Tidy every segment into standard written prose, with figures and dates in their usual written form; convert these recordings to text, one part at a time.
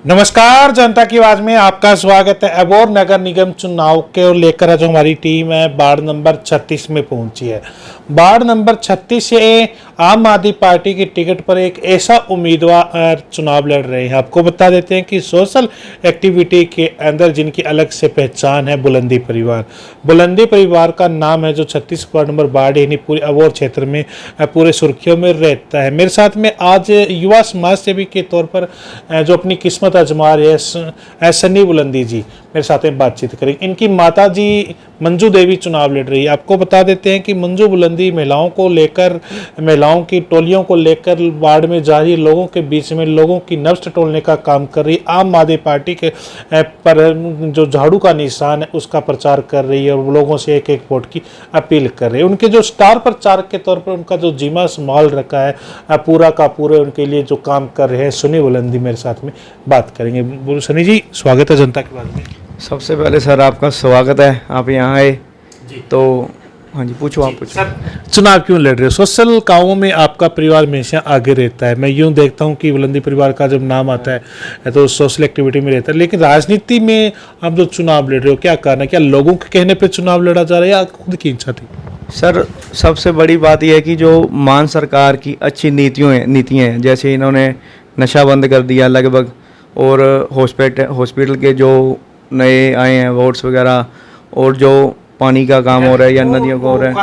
नमस्कार, जनता की आवाज में आपका स्वागत है। अबोर नगर निगम चुनाव के लेकर जो हमारी टीम है वार्ड नंबर 36 में पहुंची है। वार्ड नंबर 36 से आम आदमी पार्टी की टिकट पर एक ऐसा उम्मीदवार चुनाव लड़ रहे हैं। आपको बता देते हैं कि सोशल एक्टिविटी के अंदर जिनकी अलग से पहचान है बुलंदी परिवार। बुलंदी परिवार का नाम है जो 36 वार्ड नंबर वार्ड यानी पूरे अबोर क्षेत्र में पूरे सुर्खियों में रहता है। मेरे साथ में आज युवा समाज सेवी के तौर पर जो अपनी किस्मत आजमा रहे हैं सन्नी बुलंदी जी मेरे साथ में बातचीत करेंगे। इनकी माता जी मंजू देवी चुनाव लड़ रही है। आपको बता देते हैं कि मंजू बुलंदी महिलाओं को लेकर, महिलाओं की टोलियों को लेकर वार्ड में जा रही लोगों के बीच में लोगों की नब्ज टटोलने का काम कर रही है। आम आदमी पार्टी के पर जो झाड़ू का निशान है उसका प्रचार कर रही है और लोगों से एक एक वोट की अपील कर रही है। उनके जो स्टार प्रचारक के तौर पर उनका जो जिम्मा संभाल रखा है पूरा का पूरे उनके लिए जो काम कर रहे हैं सन्नी बुलंदी मेरे साथ में बात करेंगे। बोलो सन्नी जी, स्वागत है जनता की आवाज में। सबसे पहले सर आपका स्वागत है, आप यहाँ आए जी। तो हाँ जी, पूछो आप पूछो। सर, चुनाव क्यों लड़ रहे हो? सोशल कामों में आपका परिवार हमेशा आगे रहता है। मैं यूँ देखता हूँ कि बुलंदी परिवार का जब नाम आता है तो सोशल एक्टिविटी में रहता है, लेकिन राजनीति में आप जो चुनाव लड़ रहे हो क्या कारण है? क्या लोगों के कहने पे चुनाव लड़ा जा रहा है या खुद की इच्छा थी? सर, सबसे बड़ी बात यह है कि जो मान सरकार की अच्छी नीतियाँ हैं, जैसे इन्होंने नशा बंद कर दिया लगभग, और हॉस्पिटल के जो नए आए हैं वार्ड्स वगैरह, और जो पानी का काम हो रहा है या नदियों का हो रहा है,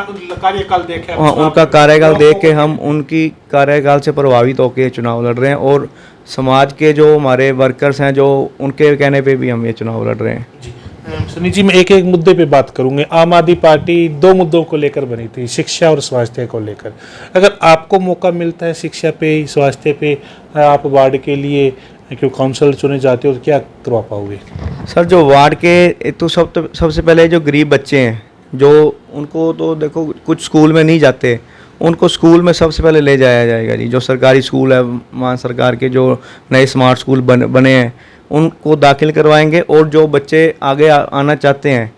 कार्यकाल देखे हाँ, उनका कार्यकाल देख के हम उनकी कार्यकाल से प्रभावित होकर चुनाव लड़ रहे हैं। और समाज के जो हमारे वर्कर्स हैं जो उनके कहने पे भी हम ये चुनाव लड़ रहे हैं। सन्नी जी, मैं एक एक मुद्दे पे बात करूंगी। आम आदमी पार्टी दो मुद्दों को लेकर बनी थी, शिक्षा और स्वास्थ्य को लेकर। अगर आपको मौका मिलता है शिक्षा पे, स्वास्थ्य पे, आप वार्ड के लिए क्यों काउंसिलर चुने जाते हो तो क्या करवा पाओगे? सर, जो वार्ड के तो सबसे पहले जो गरीब बच्चे हैं, जो उनको तो देखो कुछ स्कूल में नहीं जाते, उनको स्कूल में सबसे पहले ले जाया जाएगा जी। जो सरकारी स्कूल है, मान सरकार के जो नए स्मार्ट स्कूल बने हैं उनको दाखिल करवाएंगे। और जो बच्चे आगे आना चाहते हैं,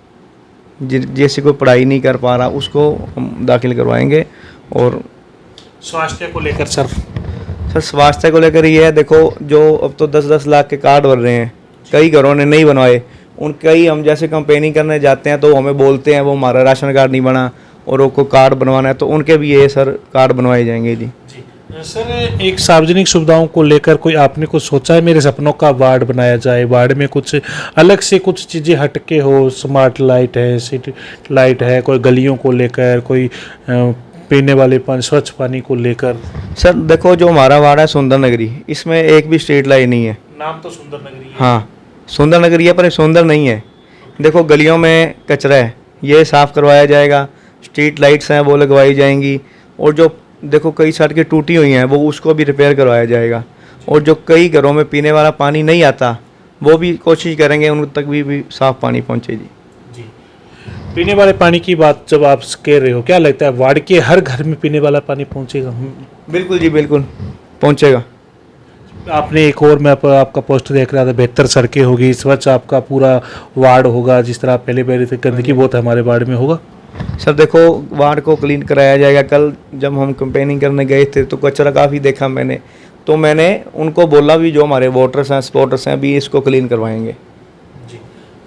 जैसे कोई पढ़ाई नहीं कर पा रहा, उसको हम दाखिल करवाएंगे। और स्वास्थ्य को लेकर सर स्वास्थ्य को लेकर ये है, देखो जो अब तो 10-10 लाख के कार्ड बन रहे हैं, कई घरों ने नहीं बनवाए। कई हम जैसे कंपेनिंग करने जाते हैं तो हमें बोलते हैं वो हमारा राशन कार्ड नहीं बना और वो को कार्ड बनवाना है, तो उनके भी ये सर कार्ड बनवाए जाएंगे जी। सर, एक सार्वजनिक सुविधाओं को लेकर कोई आपने कुछ सोचा है? मेरे सपनों का वार्ड बनाया जाए, वार्ड में कुछ अलग से कुछ चीज़ें हटके हो, स्मार्ट लाइट है, सिटी लाइट है, कोई गलियों को लेकर, कोई पीने वाले पानी, स्वच्छ पानी को लेकर। सर देखो, जो हमारा वार्ड है सुंदर नगरी, इसमें एक भी स्ट्रीट लाइट नहीं है। नाम तो सुंदर नगरी है। हाँ, सुंदर नगरी है पर सुंदर नहीं है। देखो गलियों में कचरा है, ये साफ़ करवाया जाएगा। स्ट्रीट लाइट्स हैं वो लगवाई जाएंगी। और जो देखो कई सड़कें टूटी हुई हैं वो उसको भी रिपेयर करवाया जाएगा। और जो कई घरों में पीने वाला पानी नहीं आता वो भी कोशिश करेंगे उन तक भी साफ़ पानी पहुँचे जी। पीने वाले पानी की बात जब आप कह रहे हो, क्या लगता है वार्ड के हर घर में पीने वाला पानी पहुंचेगा? बिल्कुल जी, बिल्कुल पहुंचेगा। आपने एक और मैं आपका पोस्ट देख रहा था, बेहतर सड़कें होगी, स्वच्छ आपका पूरा वार्ड होगा, जिस तरह पहले पहले थे गंदगी बहुत हमारे वार्ड में होगा। सर देखो, वार्ड को क्लीन कराया जाएगा। कल जब हम कंपेनिंग करने गए थे तो कचरा काफ़ी देखा मैंने, तो मैंने उनको बोला भी जो हमारे वोटर्स हैं, सपोर्टर्स हैं, भी इसको क्लीन करवाएंगे।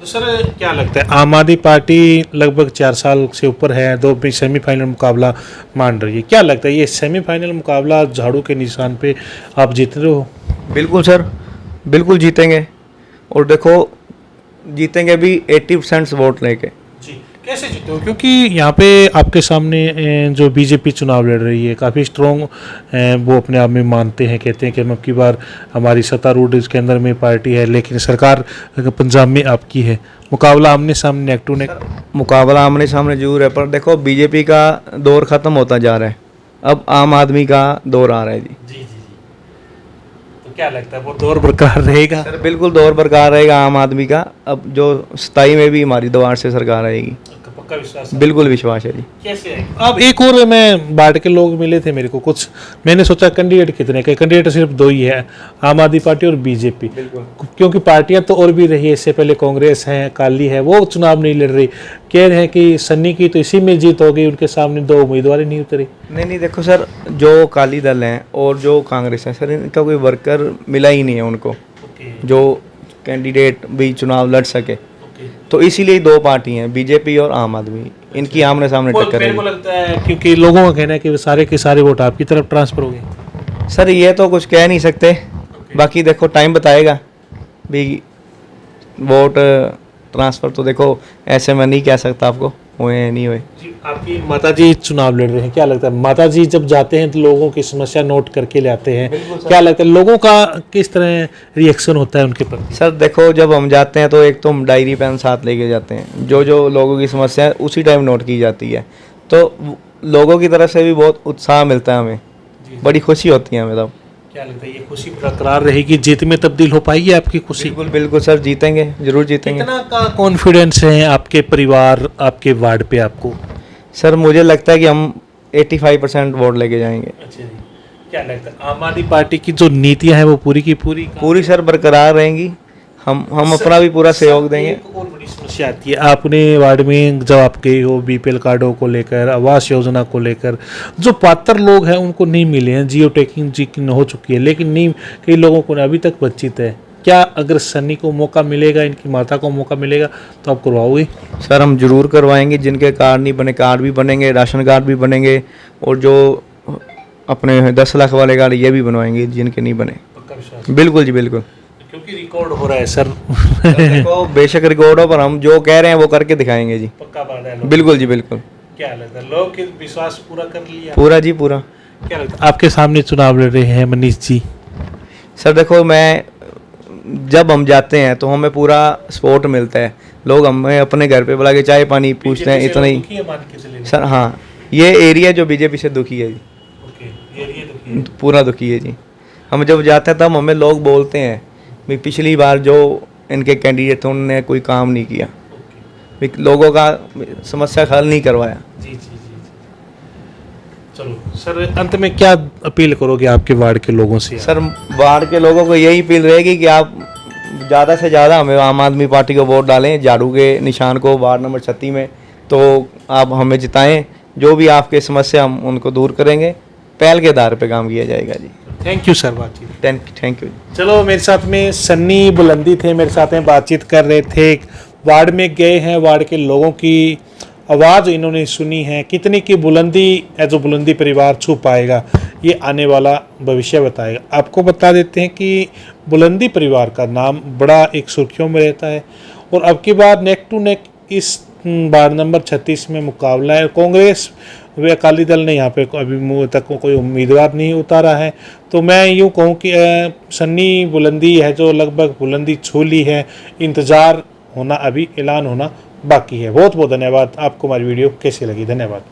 तो सर, क्या लगता है आम आदमी पार्टी लगभग 4 साल से ऊपर है, 2 सेमीफाइनल मुकाबला मान रही है। क्या लगता है ये सेमीफाइनल मुकाबला झाड़ू के निशान पे आप जीत रहे हो? बिल्कुल सर, बिल्कुल जीतेंगे। और देखो जीतेंगे भी 80% वोट लेके। कैसे जीते हो? क्योंकि यहाँ पे आपके सामने जो बीजेपी चुनाव लड़ रही है काफ़ी स्ट्रॉन्ग वो अपने आप में मानते हैं, कहते हैं कि हम अब की बार हमारी सत्तारूढ़ इसके अंदर में पार्टी है, लेकिन सरकार पंजाब में आपकी है। मुकाबला आमने सामने नेक टू नेक, मुकाबला आमने सामने जरूर है, पर देखो बीजेपी का दौर ख़त्म होता जा रहा है, अब आम आदमी का दौर आ रहा है जी। तो क्या लगता है वो दौर बरकरार रहेगा? सर बिल्कुल दौर बरकरार रहेगा आम आदमी का। अब जो 27 में भी हमारी दोबारा से सरकार आएगी, विश्वास? बिल्कुल विश्वास है जी। कैसे है? अब एक और मैं वार्ड के लोग मिले थे मेरे को कुछ, मैंने सोचा कैंडिडेट कितने के? कैंडिडेट सिर्फ 2 ही है, आम आदमी पार्टी और बीजेपी। क्योंकि पार्टियां तो और भी रही है, इससे पहले कांग्रेस है, अकाली है, वो चुनाव नहीं लड़ रही। कह रहे हैं कि सन्नी की तो इसी में जीत हो गई, उनके सामने 2 उम्मीदवार नहीं उतरे। नहीं देखो सर, जो अकाली दल हैं और जो कांग्रेस है सर, इनका कोई वर्कर मिला ही नहीं है उनको। जो कैंडिडेट भी चुनाव लड़ सके। तो इसीलिए दो पार्टी हैं, बीजेपी और आम आदमी, इनकी आमने सामने टक्कर मेरे को है। लगता है क्योंकि लोगों का कहना है कि सारे के सारे वोट आपकी तरफ ट्रांसफर हो गए। सर ये तो कुछ कह नहीं सकते, बाकी देखो टाइम बताएगा भी। वोट ट्रांसफ़र तो देखो ऐसे मैं नहीं कह सकता आपको हुए हैं नहीं हुए। जी, आपकी माताजी चुनाव लड़ रहे हैं, क्या लगता है माताजी जब जाते हैं तो लोगों की समस्या नोट करके ले आते हैं, क्या लगता है लोगों का किस तरह रिएक्शन होता है उनके प्रति? सर देखो जब हम जाते हैं तो एक तो हम डायरी पेन साथ लेके जाते हैं, जो जो लोगों की समस्या है उसी टाइम नोट की जाती है। तो लोगों की तरफ से भी बहुत उत्साह मिलता है हमें, बड़ी खुशी होती है हमें तब। क्या लगता है ये खुशी बरकरार रहेगी, जीत में तब्दील हो पाएगी आपकी खुशी? बिल्कुल बिल्कुल सर, जीतेंगे, जरूर जीतेंगे। कितना का कॉन्फिडेंस है आपके परिवार आपके वार्ड पे आपको? सर मुझे लगता है कि हम 85% वोट लेके जाएंगे। अच्छा जी, क्या लगता है आम आदमी पार्टी की जो नीतियां हैं वो पूरी की पूरी पूरी सर बरकरार रहेंगी, हम अपना भी पूरा सहयोग देंगे। एक और बड़ी समस्या आती है आपने वार्ड में जब आप गए हो बीपीएल कार्डों को लेकर, आवास योजना को लेकर, जो पात्र लोग हैं उनको नहीं मिले हैं, जियो टैगिंग जी हो चुकी है लेकिन नहीं, कई लोगों को अभी तक वंचित है। क्या अगर सन्नी को मौका मिलेगा, इनकी माता को मौका मिलेगा तो आप करवाओगे? सर हम जरूर करवाएंगे, जिनके कार्ड नहीं बने कार्ड भी बनेंगे, राशन कार्ड भी बनेंगे, और जो अपने 10 लाख वाले कार्ड ये भी बनवाएंगे जिनके नहीं बने। पक्का विश्वास? बिल्कुल जी बिल्कुल। क्योंकि रिकॉर्ड हो रहा है सर। देखो बेशक रिकॉर्ड हो, पर हम जो कह रहे हैं वो करके दिखाएंगे जी। पक्का बात है। बिल्कुल जी बिल्कुल। क्या लगता है लोग के विश्वास पूरा कर लिया? पूरा जी पूरा। क्या लगता है आपके सामने चुनाव लड़ रहे हैं मनीष जी? सर देखो मैं जब हम जाते हैं तो हमें पूरा सपोर्ट मिलता है, लोग हमें अपने घर पे बुला के चाय पानी पूछते हैं, इतना ही। सर हाँ, ये एरिया जो बीजेपी से दुखी है जी, पूरा दुखी है जी। हम जब जाते हैं तब हमें लोग बोलते हैं भी पिछली बार जो इनके कैंडिडेट थे उन्होंने कोई काम नहीं किया, भी लोगों का समस्या हल नहीं करवाया। जी जी जी। चलो सर, अंत में क्या अपील करोगे आपके वार्ड के लोगों से? सर वार्ड के लोगों को यही अपील रहेगी कि आप ज़्यादा से ज़्यादा हमें आम आदमी पार्टी को वोट डालें, झाड़ू के निशान को वार्ड नंबर 36 में, तो आप हमें जिताएं। जो भी आपके समस्या हम उनको दूर करेंगे, पहल के आधार पे काम किया जाएगा जी। थैंक यू सर, बातचीत थैंक यू। चलो मेरे साथ में सन्नी बुलंदी थे, मेरे साथ में बातचीत कर रहे थे, वार्ड में गए हैं, वार्ड के लोगों की आवाज़ इन्होंने सुनी है। कितनी की बुलंदी है जो बुलंदी परिवार छू पाएगा ये आने वाला भविष्य बताएगा। आपको बता देते हैं कि बुलंदी परिवार का नाम बड़ा एक सुर्खियों में रहता है और अब की बार नेक टू नेक इस वार्ड नंबर 36 में मुकाबला है। कांग्रेस व अकाली दल ने यहाँ पे अभी तक कोई उम्मीदवार नहीं उतारा है, तो मैं यूँ कहूँ कि सन्नी बुलंदी है जो लगभग बुलंदी छू ली है। इंतज़ार होना, अभी ऐलान होना बाकी है। बहुत बहुत धन्यवाद। आपको हमारी वीडियो कैसी लगी? धन्यवाद।